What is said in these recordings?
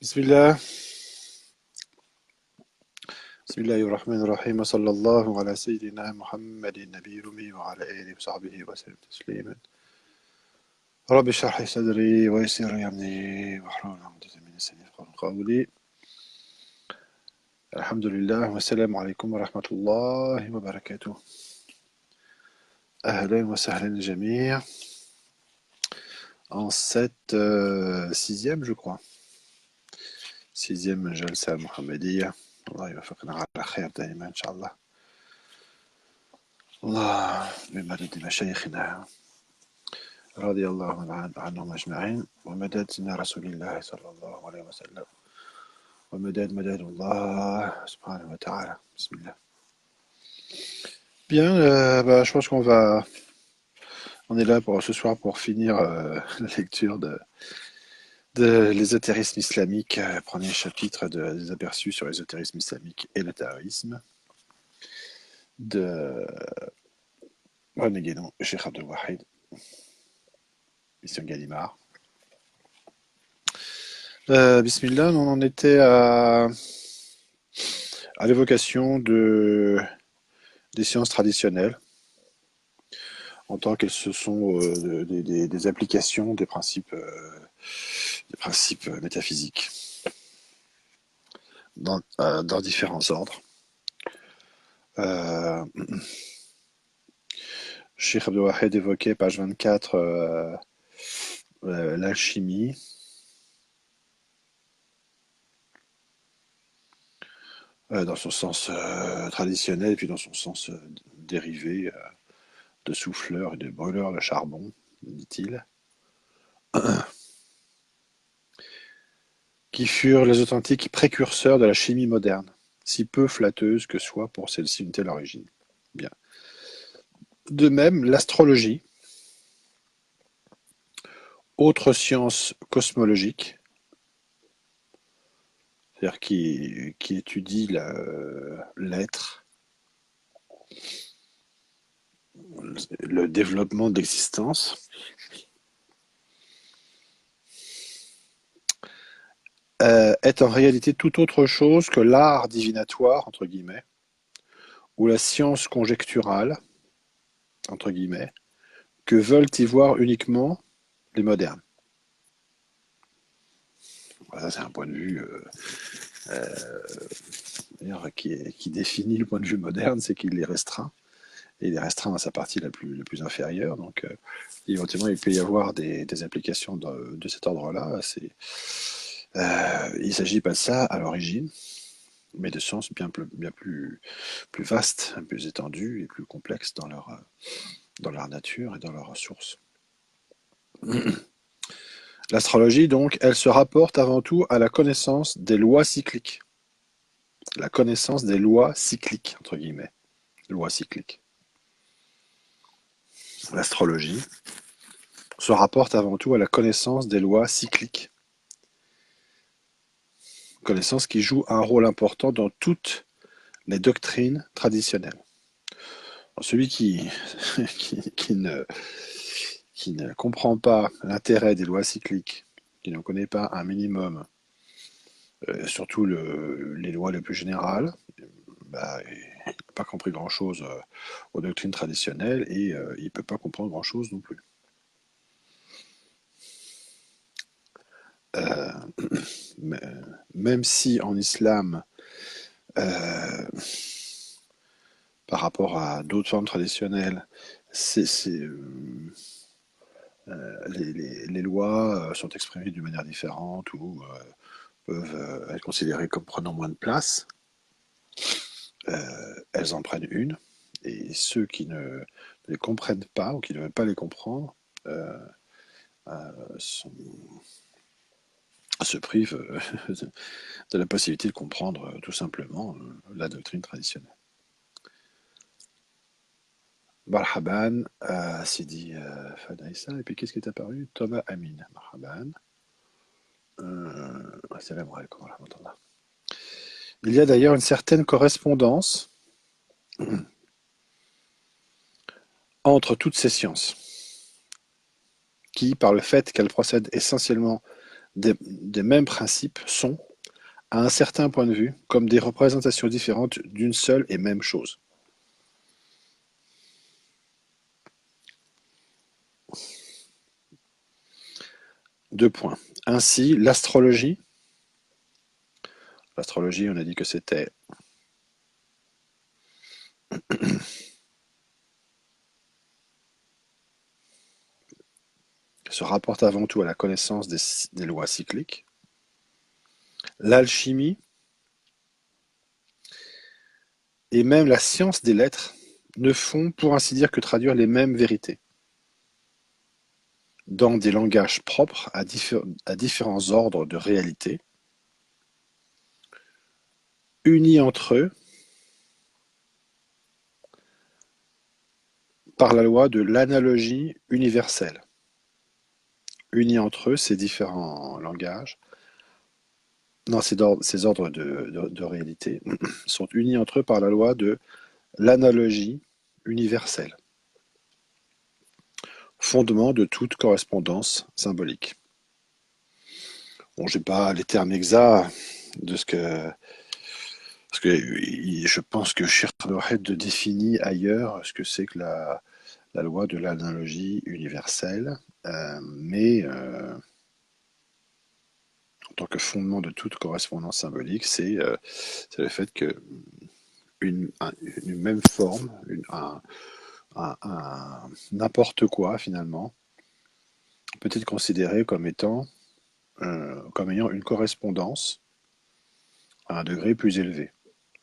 بسم الله بسم الله الرحمن الرحيم وصلى الله على سيدنا محمد النبي الأمي وعلى آله وصحبه وسلم تسليما رب اشرح لي صدري ويسر لي أمري واحلل عقدة من لساني يفقهوا قولي الحمد لله والسلام عليكم ورحمة الله وبركاته أهلا وسهلا الجميع en cette sixième je crois sixième جلسة محمدية الله يوفقنا على خير دائما إن شاء الله الله بمدد مشايخنا رضي الله عنهم أجمعين ومدد سيدنا رسول الله صلى الله عليه وسلم ومدد الله سبحانه وتعالى بسم الله. Bien, je pense on est là pour ce soir pour finir la lecture de l'ésotérisme islamique, premier chapitre des aperçus sur l'ésotérisme islamique et le taoïsme de René Guénon, Cheikh Abdel Wahid, mission Gallimard. Bismillah, on en était à l'évocation des sciences traditionnelles en tant qu'elles se sont des applications des principes métaphysiques dans différents ordres. Cheikh Abdel Wahid évoquait, page 24, l'alchimie. Dans son sens traditionnel et puis dans son sens dérivé de souffleur et de brûleur de charbon, dit-il, qui furent les authentiques précurseurs de la chimie moderne, si peu flatteuse que soit pour celle-ci une telle origine. Bien. De même, l'astrologie, autre science cosmologique, c'est-à-dire qui étudie l'être, le développement de l'existence, est en réalité tout autre chose que l'art divinatoire, entre guillemets, ou la science conjecturale, entre guillemets, que veulent y voir uniquement les modernes. Voilà, c'est un point de vue qui définit le point de vue moderne, c'est qu'il est restreint. Et il est restreint à sa partie la plus inférieure. Donc, éventuellement, il peut y avoir des applications de cet ordre-là. Il ne s'agit pas de ça à l'origine, mais de sciences bien plus vastes, plus étendues et plus complexes dans leur nature et dans leurs ressources. L'astrologie, donc, elle se rapporte avant tout à la connaissance des lois cycliques. La connaissance des lois cycliques, entre guillemets. Lois cycliques. L'astrologie se rapporte avant tout à la connaissance des lois cycliques. Connaissance qui joue un rôle important dans toutes les doctrines traditionnelles. Celui qui ne comprend pas l'intérêt des lois cycliques, qui ne connaît pas un minimum, surtout les lois les plus générales, il n'a pas compris grand-chose aux doctrines traditionnelles et il ne peut pas comprendre grand-chose non plus. Même si en islam, par rapport à d'autres formes traditionnelles, les lois sont exprimées d'une manière différente ou peuvent être considérées comme prenant moins de place. Elles en prennent une, et ceux qui ne les comprennent pas ou qui ne veulent pas les comprendre se privent de la possibilité de comprendre tout simplement la doctrine traditionnelle. Marhaban, Sidi Fadaïssa, et puis qu'est-ce qui est apparu? Thomas Amin. Marhaban. Assalamu alaikum wa rahmatullah. Il y a d'ailleurs une certaine correspondance entre toutes ces sciences, qui, par le fait qu'elles procèdent essentiellement des mêmes principes sont, à un certain point de vue, comme des représentations différentes d'une seule et même chose. Deux points. Ainsi, l'astrologie, on a dit que c'était se rapporte avant tout à la connaissance des lois cycliques. L'alchimie et même la science des lettres ne font, pour ainsi dire, que traduire les mêmes vérités dans des langages propres à différents ordres de réalité, unis entre eux par la loi de l'analogie universelle. Unis entre eux, ces différents langages, non, ces ordres de réalité sont unis entre eux par la loi de l'analogie universelle, fondement de toute correspondance symbolique. Bon, j'ai pas les termes exacts de ce que parce que je pense que Schirlohed définit ailleurs ce que c'est que la loi de l'analogie universelle, mais en tant que fondement de toute correspondance symbolique, c'est le fait que une même forme, n'importe quoi finalement, peut être considéré comme ayant une correspondance à un degré plus élevé,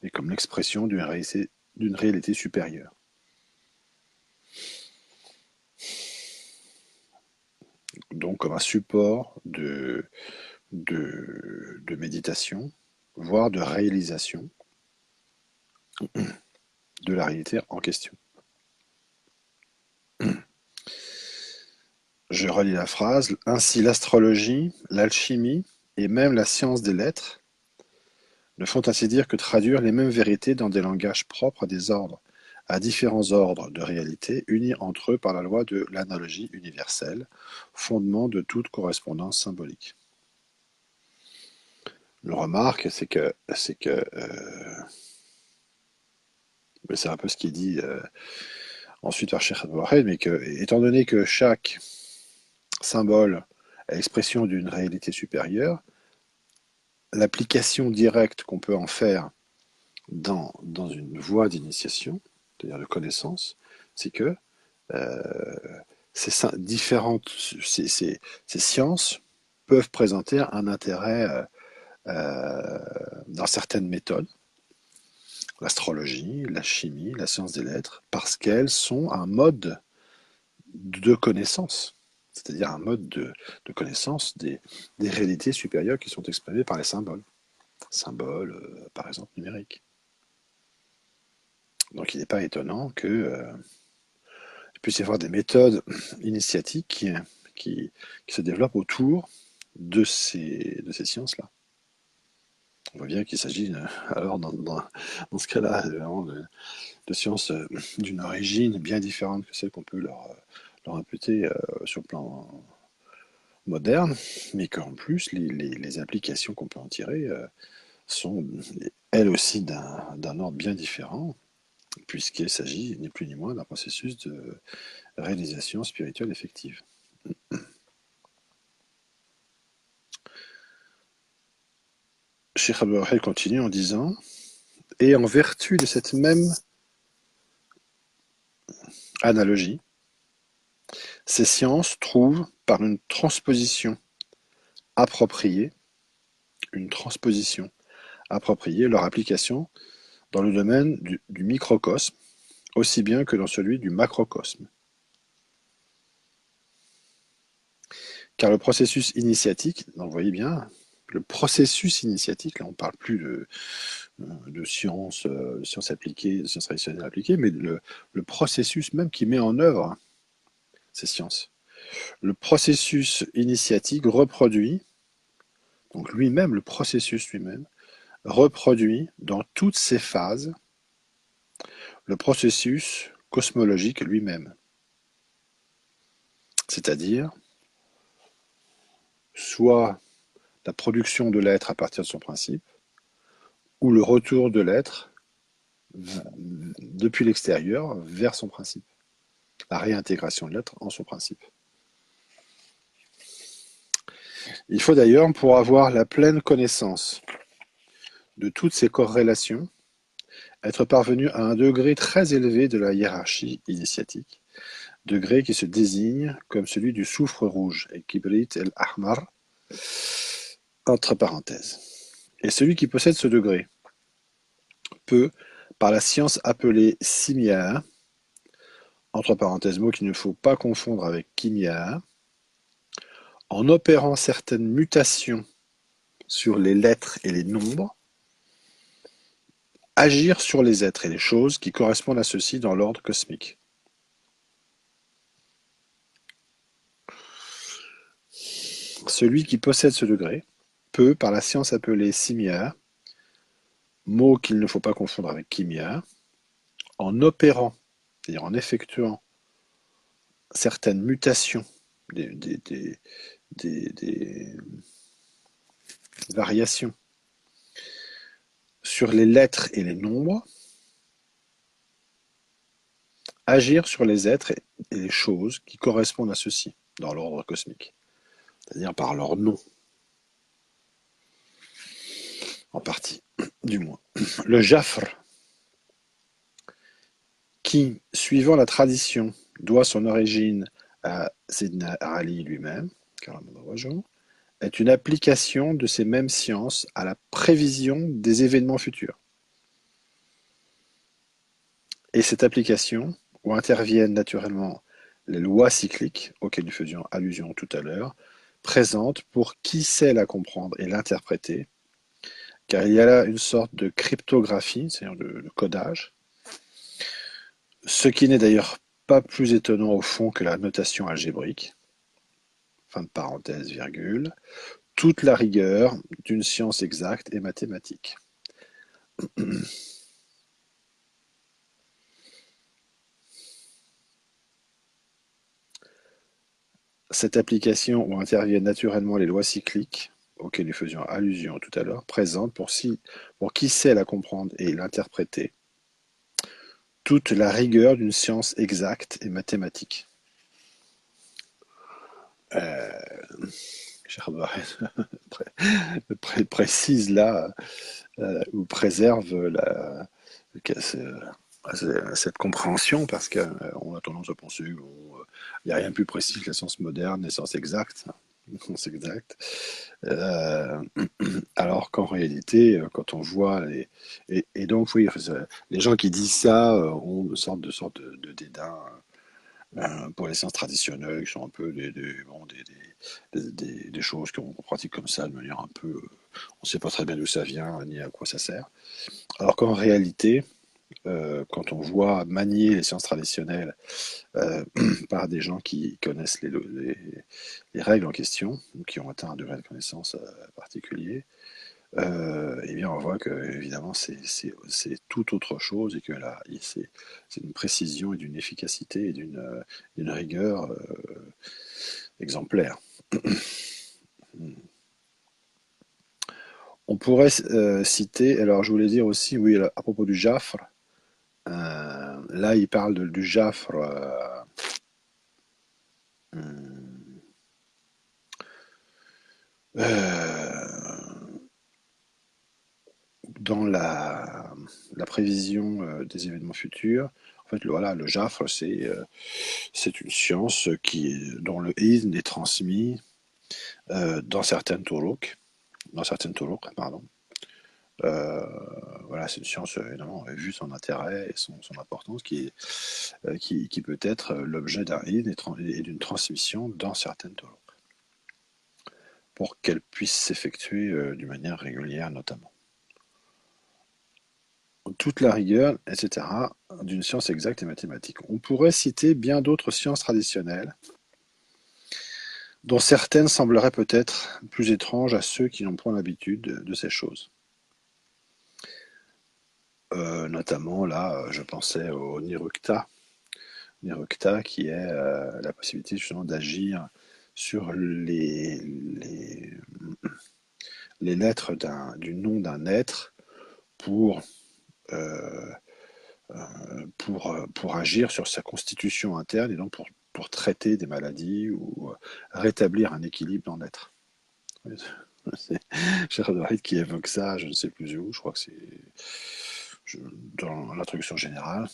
et comme l'expression d'une réalité supérieure. Donc comme un support de méditation, voire de réalisation de la réalité en question. Je relis la phrase. Ainsi, l'astrologie, l'alchimie et même la science des lettres ne font ainsi dire que traduire les mêmes vérités dans des langages propres à différents ordres de réalité, unis entre eux par la loi de l'analogie universelle, fondement de toute correspondance symbolique. Le remarque, c'est un peu ce qui est dit ensuite par Sheikh Abou mais que, étant donné que chaque symbole est l'expression d'une réalité supérieure, l'application directe qu'on peut en faire dans une voie d'initiation, c'est-à-dire de connaissance, c'est que euh, ces sciences peuvent présenter un intérêt dans certaines méthodes, l'astrologie, la chimie, la science des lettres, parce qu'elles sont un mode de connaissance, c'est-à-dire un mode de connaissance des réalités supérieures qui sont exprimées par les symboles par exemple numériques. Donc il n'est pas étonnant qu'il puisse y avoir des méthodes initiatiques qui se développent autour de ces sciences-là. On voit bien qu'il s'agit alors dans ce cas-là vraiment de sciences d'une origine bien différente que celle qu'on peut leur imputer sur le plan moderne, mais qu'en plus les applications qu'on peut en tirer sont elles aussi d'un ordre bien différent, puisqu'il s'agit ni plus ni moins d'un processus de réalisation spirituelle effective. Cheikh Abdul Wahid continue en disant et en vertu de cette même analogie, ces sciences trouvent par appropriée, une transposition appropriée leur application dans le domaine du microcosme, aussi bien que dans celui du macrocosme. Car le processus initiatique, donc vous voyez bien, le processus initiatique, là on ne parle plus de sciences, sciences appliquées, de sciences traditionnelles appliquées, mais le processus même qui met en œuvre ces sciences. Le processus initiatique reproduit, donc lui-même, le processus lui-même, reproduit dans toutes ses phases le processus cosmologique lui-même. C'est-à-dire, soit la production de l'être à partir de son principe, ou le retour de l'être depuis l'extérieur vers son principe, la réintégration de l'être en son principe. Il faut d'ailleurs, pour avoir la pleine connaissance de toutes ces corrélations, être parvenu à un degré très élevé de la hiérarchie initiatique, degré qui se désigne comme celui du soufre rouge, et Kibrit el-Ahmar, entre parenthèses. Et celui qui possède ce degré peut, par la science appelée simia, entre parenthèses, mot qu'il ne faut pas confondre avec kimia, en opérant certaines mutations sur les lettres et les nombres, agir sur les êtres et les choses qui correspondent à ceux-ci dans l'ordre cosmique. Celui qui possède ce degré peut, par la science appelée simia, mot qu'il ne faut pas confondre avec kimia, en opérant, c'est-à-dire en effectuant certaines mutations, des variations sur les lettres et les nombres, agir sur les êtres et les choses qui correspondent à ceux-ci dans l'ordre cosmique, c'est-à-dire par leur nom, en partie, du moins. Le Jafr, qui, suivant la tradition, doit son origine à Sidna Ali lui-même, est une application de ces mêmes sciences à la prévision des événements futurs. Et cette application, où interviennent naturellement les lois cycliques, auxquelles nous faisions allusion tout à l'heure, présente pour qui sait la comprendre et l'interpréter, car il y a là une sorte de cryptographie, c'est-à-dire de codage, ce qui n'est d'ailleurs pas plus étonnant au fond que la notation algébrique, fin de parenthèse, virgule, toute la rigueur d'une science exacte et mathématique. Cette application où interviennent naturellement les lois cycliques, auxquelles nous faisions allusion tout à l'heure, présente pour qui sait la comprendre et l'interpréter, toute la rigueur d'une science exacte et mathématique. Précise là, ou préserve cette compréhension, parce qu'on a tendance à penser qu'il n'y a rien de plus précis que la science moderne, la science exacte. Alors qu'en réalité, quand on voit et donc oui, les gens qui disent ça ont une sorte de dédain pour les sciences traditionnelles, qui sont un peu des choses qu'on pratique comme ça de manière un peu, on ne sait pas très bien d'où ça vient ni à quoi ça sert. Alors qu'en réalité, quand on voit manier les sciences traditionnelles par des gens qui connaissent les règles en question, ou qui ont atteint un degré de connaissance particulier, eh bien on voit que évidemment c'est tout autre chose, et que là c'est d'une précision et d'une efficacité et d'une rigueur exemplaire. On pourrait citer, alors je voulais dire aussi, oui, à propos du Jafr, là il parle du Jafr dans la prévision des événements futurs. En fait, voilà, le Jafr, c'est une science dont le izn est transmis dans certaines turuq, pardon. Voilà, c'est une science, évidemment, vu son intérêt et son importance, qui peut être l'objet d'un izn et d'une transmission dans certaines turuq, pour qu'elle puisse s'effectuer d'une manière régulière, notamment. Toute la rigueur, etc., d'une science exacte et mathématique. On pourrait citer bien d'autres sciences traditionnelles, dont certaines sembleraient peut-être plus étranges à ceux qui n'ont point l'habitude de ces choses. Notamment, là, je pensais au Nirukta. Nirukta, qui est la possibilité justement d'agir sur les lettres du nom d'un être pour, euh, pour agir sur sa constitution interne et donc pour traiter des maladies ou rétablir un équilibre dans l'être. C'est Gérard White qui évoque ça, je ne sais plus où, je crois que c'est dans l'introduction générale,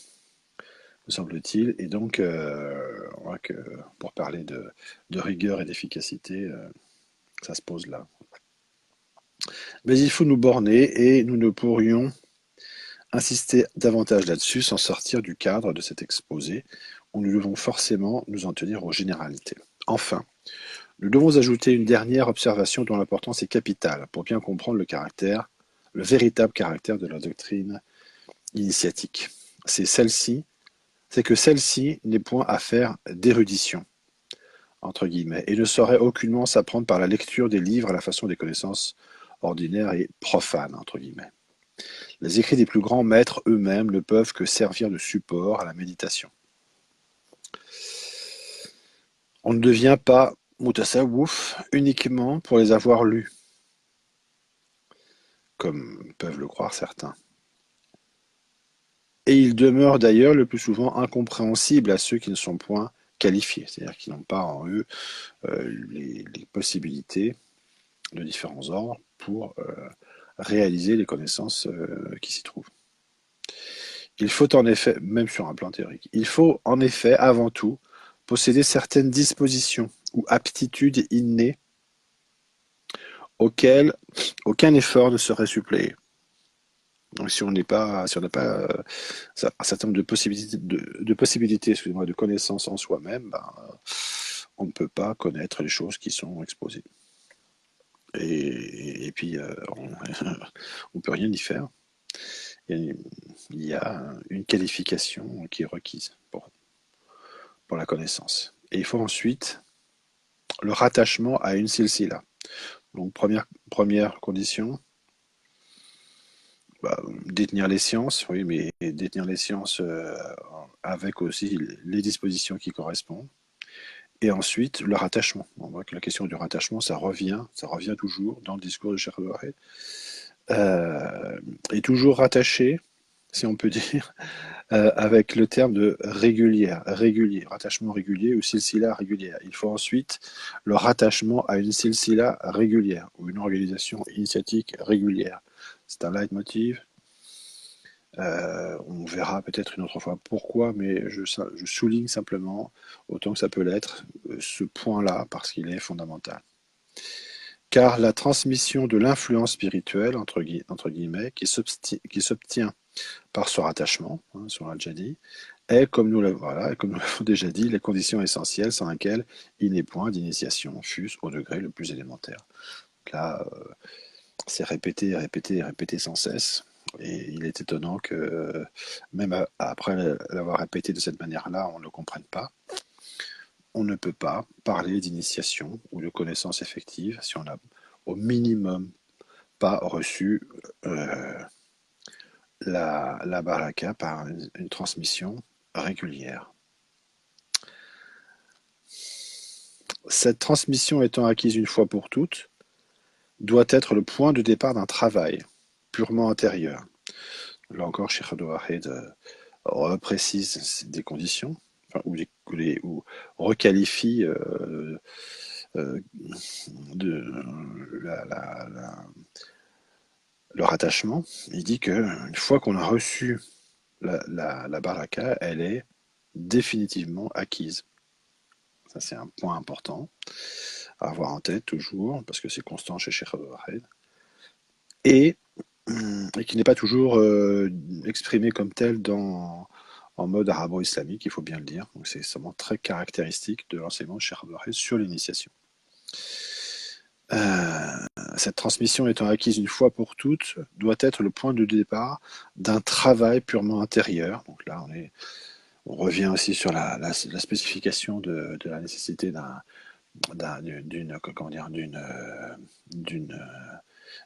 me semble-t-il. Et donc, on voit que pour parler de rigueur et d'efficacité, ça se pose là. Mais il faut nous borner et nous ne pourrions insister davantage là-dessus sans sortir du cadre de cet exposé où nous devons forcément nous en tenir aux généralités. Enfin, nous devons ajouter une dernière observation dont l'importance est capitale pour bien comprendre le véritable caractère de la doctrine initiatique. C'est que celle-ci n'est point affaire d'érudition, entre guillemets, et ne saurait aucunement s'apprendre par la lecture des livres à la façon des connaissances ordinaires et profanes, entre guillemets. Les écrits des plus grands maîtres eux-mêmes ne peuvent que servir de support à la méditation. On ne devient pas mutasawwuf uniquement pour les avoir lus, comme peuvent le croire certains. Et ils demeurent d'ailleurs le plus souvent incompréhensibles à ceux qui ne sont point qualifiés, c'est-à-dire qui n'ont pas en eux les possibilités de différents ordres pour réaliser les connaissances qui s'y trouvent. Il faut en effet, même sur un plan théorique, il faut en effet avant tout posséder certaines dispositions ou aptitudes innées auxquelles aucun effort ne serait suppléé. Donc si on n'a pas un certain nombre de possibilités de connaissances en soi-même, ben, on ne peut pas connaître les choses qui sont exposées. Et puis, on ne peut rien y faire. Il y a une qualification qui est requise pour la connaissance. Et il faut ensuite le rattachement à une silsila. Donc, première condition, détenir les sciences, oui, mais détenir les sciences avec aussi les dispositions qui correspondent. Et ensuite, le rattachement. On voit que la question du rattachement, ça revient toujours dans le discours de Cheikh Al-Wahid. Et toujours rattaché, si on peut dire, avec le terme de régulier, rattachement régulier ou silsila régulière. Il faut ensuite le rattachement à une silsila régulière ou une organisation initiatique régulière. C'est un leitmotiv. On verra peut-être une autre fois pourquoi, mais je souligne simplement, autant que ça peut l'être, ce point-là, parce qu'il est fondamental. Car la transmission de l'influence spirituelle, entre guillemets, qui s'obtient par ce rattachement, sur on l'a déjà dit, est, comme nous l'avons déjà dit, les conditions essentielles sans lesquelles il n'est point d'initiation, fût-ce au degré le plus élémentaire. Donc là, c'est répété, répété, répété sans cesse. Et il est étonnant que, même après l'avoir répété de cette manière-là, on ne le comprenne pas. On ne peut pas parler d'initiation ou de connaissance effective si on n'a au minimum pas reçu la baraka par une transmission régulière. Cette transmission étant acquise une fois pour toutes, doit être le point de départ d'un travail purement intérieur. Là encore, Cheikh Al-Wahid reprécise des conditions, ou requalifie le rattachement. Il dit qu'une fois qu'on a reçu la baraka, elle est définitivement acquise. Ça, c'est un point important à avoir en tête toujours, parce que c'est constant chez Cheikh Al-Wahid. Et qui n'est pas toujours exprimé comme tel en mode arabo-islamique, il faut bien le dire. Donc c'est vraiment très caractéristique de l'enseignement de Cheikh Al-Wahid sur l'initiation. Cette transmission étant acquise une fois pour toutes, doit être le point de départ d'un travail purement intérieur. Donc là, on revient aussi sur la spécification de la nécessité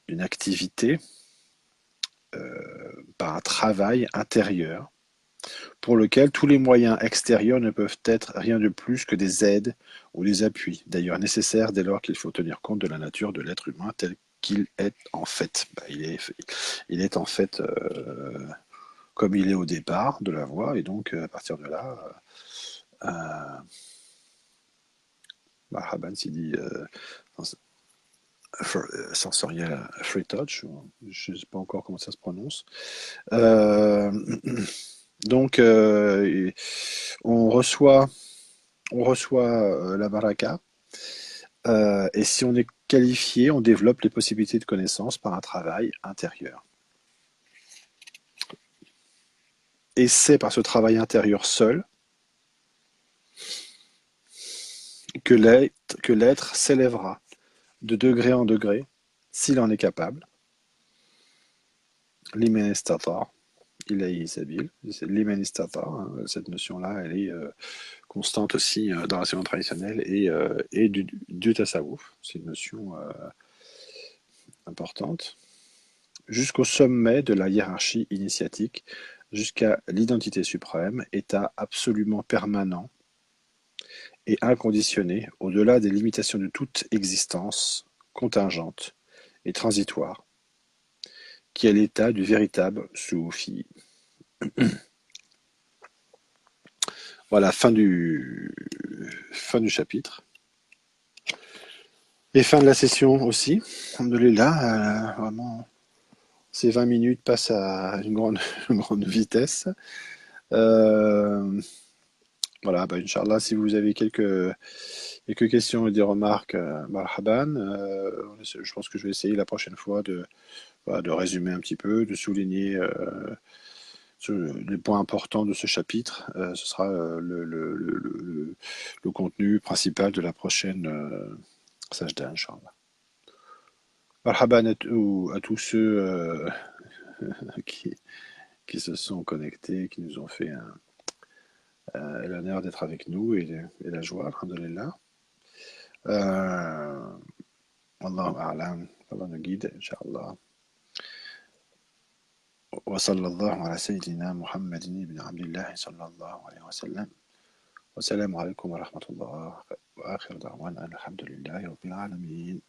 d'une activité par un travail intérieur pour lequel tous les moyens extérieurs ne peuvent être rien de plus que des aides ou des appuis, d'ailleurs nécessaires dès lors qu'il faut tenir compte de la nature de l'être humain tel qu'il est en fait. Il est en fait comme il est au départ de la voix, et donc à partir de là, Marhaban s'il dit sensoriel free touch, je ne sais pas encore comment ça se prononce. Euh, donc on reçoit, la baraka, et si on est qualifié, on développe les possibilités de connaissance par un travail intérieur. Et c'est par ce travail intérieur seul que l'être s'élèvera de degré en degré, s'il en est capable. Limen istatar, ilayhi sabil. Limen istatar, hein, cette notion-là, elle est constante aussi dans l'enseignement traditionnel et du tasawwuf. C'est une notion importante. Jusqu'au sommet de la hiérarchie initiatique, jusqu'à l'identité suprême, état absolument permanent et inconditionné, au-delà des limitations de toute existence contingente et transitoire, qui est l'état du véritable soufi. Voilà, fin du chapitre. Et fin de la session aussi. Alhamdoulilah, vraiment, ces 20 minutes passent à une grande vitesse. Euh, voilà, bah, Inch'Allah, si vous avez quelques questions et des remarques, marhaban. Je pense que je vais essayer la prochaine fois voilà, de résumer un petit peu, de souligner les points importants de ce chapitre. Ce sera le contenu principal de la prochaine sajda, Inch'Allah. Marhaban à tous ceux qui, qui se sont connectés, qui nous ont fait l'honneur d'être avec nous et la joie, alhamdulillah. Wallahu a'lam, Allah nous guide, Inch'Allah. وصلى الله على سيدنا محمد بن عبد الله صلى الله عليه وسلم والسلام عليكم ورحمة الله وآخر دعوانا الحمد لله رب العالمين